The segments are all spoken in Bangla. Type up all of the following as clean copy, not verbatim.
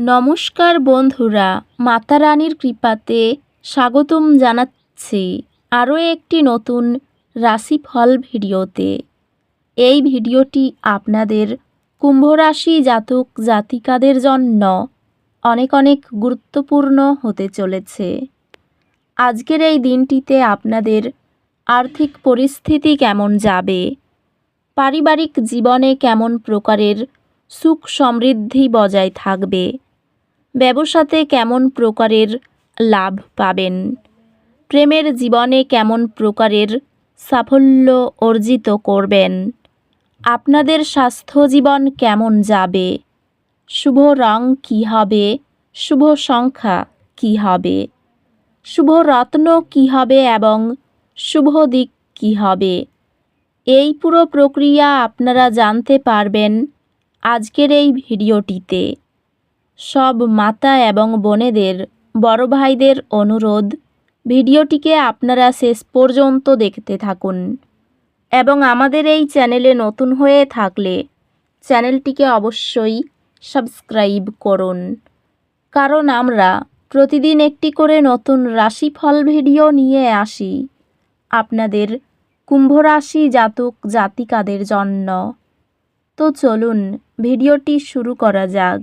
নমস্কার বন্ধুরা, মাতা রানীর কৃপাতে স্বাগতম জানাচ্ছি আরও একটি নতুন রাশিফল ভিডিওতে। এই ভিডিওটি আপনাদের কুম্ভ রাশি জাতক জাতিকাদের জন্য অনেক অনেক গুরুত্বপূর্ণ হতে চলেছে। আজকের এই দিনটিতে আপনাদের আর্থিক পরিস্থিতি কেমন যাবে, পারিবারিক জীবনে কেমন প্রকারের সুখ সমৃদ্ধি বজায় থাকবে, ব্যবসাতে কেমন প্রকারের লাভ পাবেন, প্রেমের জীবনে কেমন প্রকারের সাফল্য অর্জিত করবেন, আপনাদের স্বাস্থ্য জীবন কেমন যাবে, শুভ রং কী হবে, শুভ সংখ্যা কী হবে, শুভ রত্ন কী হবে এবং শুভ দিক কী হবে, এই পুরো প্রক্রিয়া আপনারা জানতে পারবেন আজকের এই ভিডিওটিতে। সব মাতা এবং বোনেদের, বড় ভাইদের অনুরোধ, ভিডিওটিকে আপনারা শেষ পর্যন্ত দেখতে থাকুন এবং আমাদের এই চ্যানেলে নতুন হয়ে থাকলে চ্যানেলটিকে অবশ্যই সাবস্ক্রাইব করুন, কারণ আমরা প্রতিদিন একটি করে নতুন রাশিফল ভিডিও নিয়ে আসি আপনাদের কুম্ভ রাশি জাতক জাতিকাদের জন্য। তো চলুন ভিডিওটি শুরু করা যাক।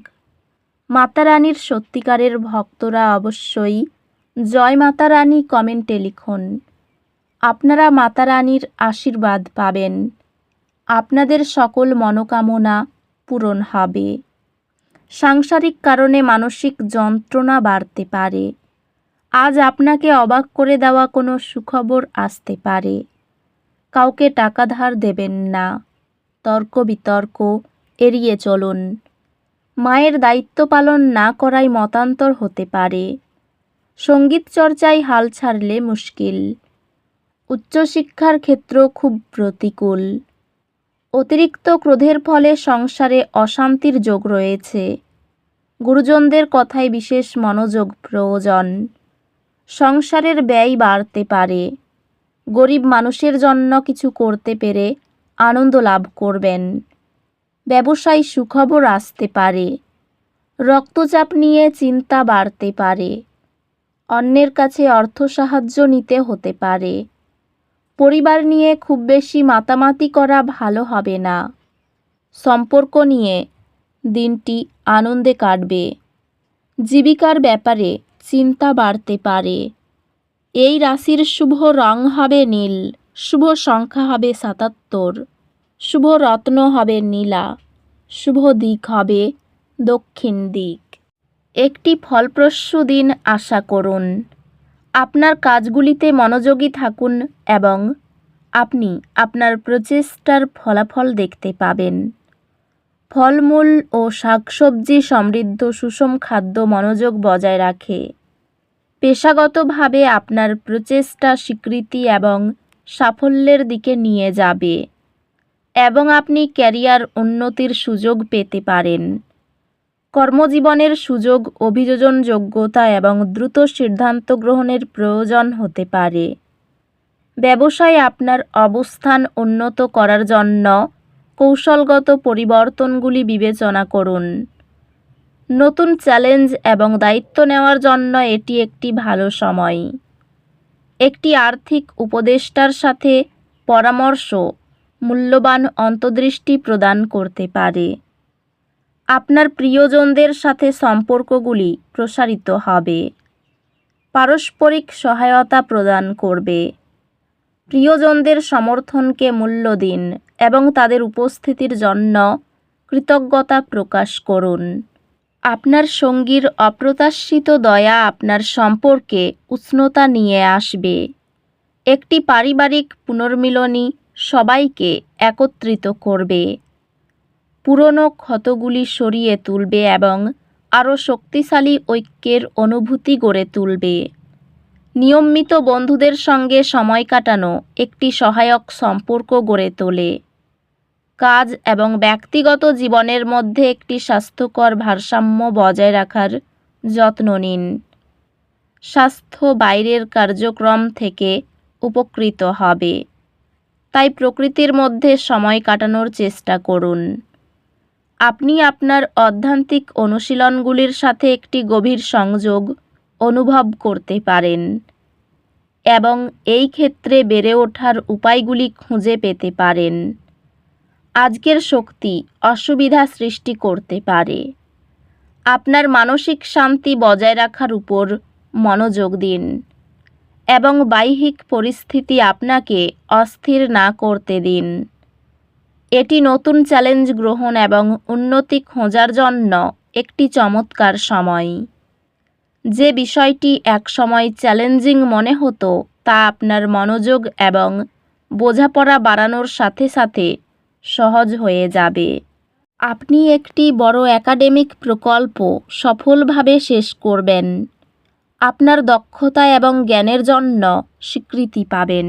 মাতা রানীর সত্যিকারের ভক্তরা অবশ্যই জয় মাতা রানী কমেন্টে লিখুন। আপনারা মাতা রানীর আশীর্বাদ পাবেন, আপনাদের সকল মনোকামনা পূরণ হবে। সাংসারিক কারণে মানসিক যন্ত্রণা বাড়তে পারে। আজ আপনাকে অবাক করে দেওয়া কোনো সুখবর আসতে পারে। কাউকে টাকা ধার দেবেন না। তর্ক বিতর্ক এড়িয়ে চলুন। মায়ের দায়িত্ব পালন না করায় মতান্তর হতে পারে। সঙ্গীত চর্চায় হাল ছাড়লে মুশকিল। উচ্চশিক্ষার ক্ষেত্র খুব প্রতিকূল। অতিরিক্ত ক্রোধের ফলে সংসারে অশান্তির যোগ রয়েছে। গুরুজনদের কথায় বিশেষ মনোযোগ প্রয়োজন। সংসারের ব্যয় বাড়তে পারে। গরিব মানুষের জন্য কিছু করতে পেরে আনন্দ লাভ করবেন। ব্যবসায় সুখবর আসতে পারে। রক্তচাপ নিয়ে চিন্তা বাড়তে পারে। অন্যের কাছে অর্থ সাহায্য নিতে হতে পারে। পরিবার নিয়ে খুব বেশি মাতামাতি করা ভালো হবে না। সম্পর্ক নিয়ে দিনটি আনন্দে কাটবে। জীবিকার ব্যাপারে চিন্তা বাড়তে পারে। এই রাশির শুভ রং হবে নীল, শুভ সংখ্যা হবে ৭৭, শুভ রত্ন হবে নীলা, শুভ দিক হবে দক্ষিণ দিক। একটি ফলপ্রসূ দিন আশা করুন। আপনার কাজগুলিতে মনোযোগী থাকুন এবং আপনি আপনার প্রচেষ্টার ফলাফল দেখতে পাবেন। ফলমূল ও শাকসবজি সমৃদ্ধ সুষম খাদ্য মনোযোগ বজায় রাখে। পেশাগতভাবে আপনার প্রচেষ্টা স্বীকৃতি এবং সাফল্যের দিকে নিয়ে যাবে এবং আপনি ক্যারিয়ার উন্নতির সুযোগ পেতে পারেন। কর্মজীবনের সুযোগ, অভিযোজন যোগ্যতা এবং দ্রুত সিদ্ধান্ত গ্রহণের প্রয়োজন হতে পারে। ব্যবসায় আপনার অবস্থান উন্নত করার জন্য কৌশলগত পরিবর্তনগুলি বিবেচনা করুন। নতুন চ্যালেঞ্জ এবং দায়িত্ব নেওয়ার জন্য এটি একটি ভালো সময়। একটি আর্থিক উপদেষ্টার সাথে পরামর্শ মূল্যবান অন্তর্দৃষ্টি প্রদান করতে পারে। আপনার প্রিয়জনদের সাথে সম্পর্কগুলি প্রসারিত হবে। পারস্পরিক সহায়তা প্রদান করবে। প্রিয়জনদের সমর্থনকে মূল্য দিন এবং তাদের উপস্থিতির জন্য কৃতজ্ঞতা প্রকাশ করুন। আপনার সঙ্গীর অপ্রত্যাশিত দয়া আপনার সম্পর্কে উষ্ণতা নিয়ে আসবে। একটি পারিবারিক পুনর্মিলনী সবাইকে একত্রিত করবে। পুরনো ক্ষতগুলি সরিয়ে তুলবে এবং আরও শক্তিশালী ঐক্যের অনুভূতি গড়ে তুলবে। নিয়মিত বন্ধুদের সঙ্গে সময় কাটানো একটি সহায়ক সম্পর্ক গড়ে তোলে। কাজ এবং ব্যক্তিগত জীবনের মধ্যে একটি স্বাস্থ্যকর ভারসাম্য বজায় রাখার যত্ন নিন। স্বাস্থ্য বাইরের কার্যক্রম থেকে উপকৃত হবে, তাই প্রকৃতির মধ্যে সময় কাটানোর চেষ্টা করুন। আপনি আপনার অধ্যাত্মিক অনুশীলনগুলির সাথে একটি গভীর সংযোগ অনুভব করতে পারেন এবং এই ক্ষেত্রে বেড়ে ওঠার উপায়গুলি খুঁজে পেতে পারেন। আজকের শক্তি অসুবিধা সৃষ্টি করতে পারে। আপনার মানসিক শান্তি বজায় রাখার উপর মনোযোগ দিন এবং বাহ্যিক পরিস্থিতি আপনাকে অস্থির না করতে দিন। এটি নতুন চ্যালেঞ্জ গ্রহণ এবং উন্নতি খোঁজার জন্য একটি চমৎকার সময়। যে বিষয়টি একসময় চ্যালেঞ্জিং মনে হতো তা আপনার মনোযোগ এবং বোঝাপড়া বাড়ানোর সাথে সাথে সহজ হয়ে যাবে। আপনি একটি বড় একাডেমিক প্রকল্প সফলভাবে শেষ করবেন। আপনার দক্ষতা এবং জ্ঞানের জন্য স্বীকৃতি পাবেন।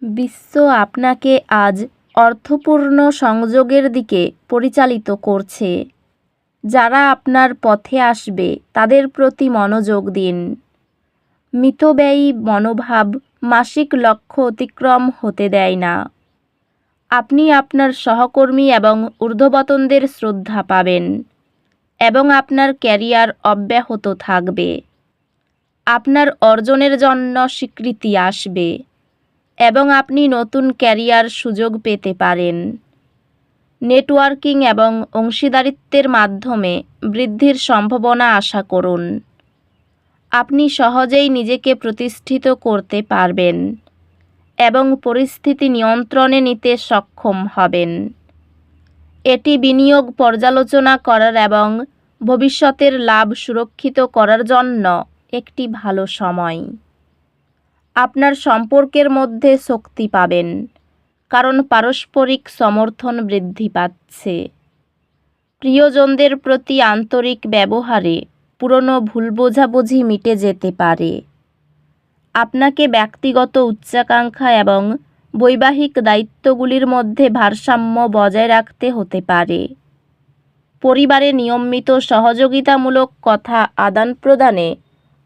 বিশ্ব আপনাকে আজ অর্থপূর্ণ সংযোগের দিকে পরিচালিত করছে। যারা আপনার পথে আসবে তাদের প্রতি মনোযোগ দিন। মিতব্যয়ী মনোভাব মাসিক লক্ষ্য অতিক্রম হতে দেয় না। আপনি আপনার সহকর্মী এবং ঊর্ধ্বতনদের শ্রদ্ধা পাবেন এবং আপনার ক্যারিয়ার অব্যাহত থাকবে। আপনার অর্জনের জন্য স্বীকৃতি আসবে এবং আপনি নতুন ক্যারিয়ার সুযোগ পেতে পারেন। নেটওয়ার্কিং এবং অংশীদারিত্বের মাধ্যমে বৃদ্ধির সম্ভাবনা আশা করুন। আপনি সহজেই নিজেকে প্রতিষ্ঠিত করতে পারবেন এবং পরিস্থিতি নিয়ন্ত্রণে নিতে সক্ষম হবেন। এটি বিনিয়োগ পর্যালোচনা করার এবং ভবিষ্যতের লাভ সুরক্ষিত করার জন্য একটি ভালো সময়। আপনার সম্পর্কের মধ্যে শক্তি পাবেন কারণ পারস্পরিক সমর্থন বৃদ্ধি পাচ্ছে। প্রিয়জনদের প্রতি আন্তরিক ব্যবহারে পুরনো ভুল বোঝাবুঝি মিটে যেতে পারে। আপনাকে ব্যক্তিগত উচ্চাকাঙ্ক্ষা এবং বৈবাহিক দায়িত্বগুলির মধ্যে ভারসাম্য বজায় রাখতে হতে পারে। পরিবারে নিয়মিত সহযোগিতামূলক কথা আদান প্রদানে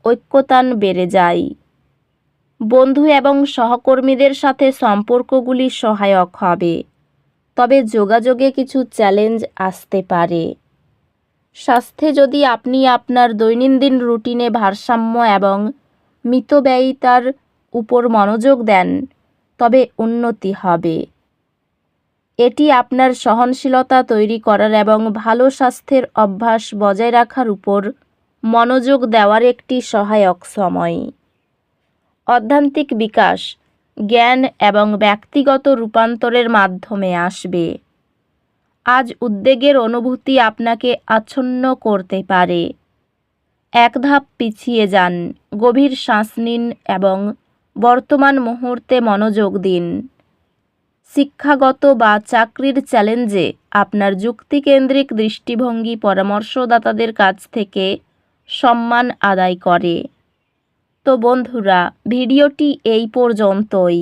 ঐক্যতান বেড়ে যায়। বন্ধু এবং সহকর্মীদের সাথে সম্পর্কগুলি সহায়ক হবে, তবে যোগাযোগে কিছু চ্যালেঞ্জ আসতে পারে। স্বাস্থ্যে যদি আপনি আপনার দৈনন্দিন রুটিনে ভারসাম্য এবং মিতব্যয়িতার উপর মনোযোগ দেন তবে উন্নতি হবে। এটি আপনার সহনশীলতা তৈরি করার এবং ভালো স্বাস্থ্যের অভ্যাস বজায় রাখার উপর মনোযোগ দেওয়ার একটি সহায়ক সময়। অধ্যাত্মিক বিকাশ, জ্ঞান এবং ব্যক্তিগত রূপান্তরের মাধ্যমে আসবে। আজ উদ্বেগের অনুভূতি আপনাকে আচ্ছন্ন করতে পারে। এক ধাপ পিছিয়ে যান, গভীর শ্বাস নিন এবং বর্তমান মুহূর্তে মনোযোগ দিন। শিক্ষাগত বা চাকরির চ্যালেঞ্জে আপনার যুক্তিকেন্দ্রিক দৃষ্টিভঙ্গি পরামর্শদাতাদের কাছ থেকে সম্মান আদায় করে। তো বন্ধুরা, ভিডিওটি এই পর্যন্তই।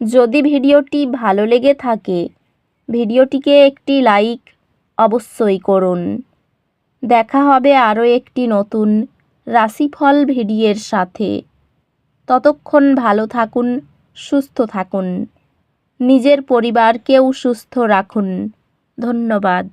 যদি ভিডিওটি ভালো লেগে থাকে ভিডিওটিকে একটি লাইক অবশ্যই করুন। দেখা হবে আরও একটি নতুন রাশিফল ভিডিওর সাথে। ততক্ষণ ভালো থাকুন, সুস্থ থাকুন, নিজের পরিবারকেও সুস্থ রাখুন। ধন্যবাদ।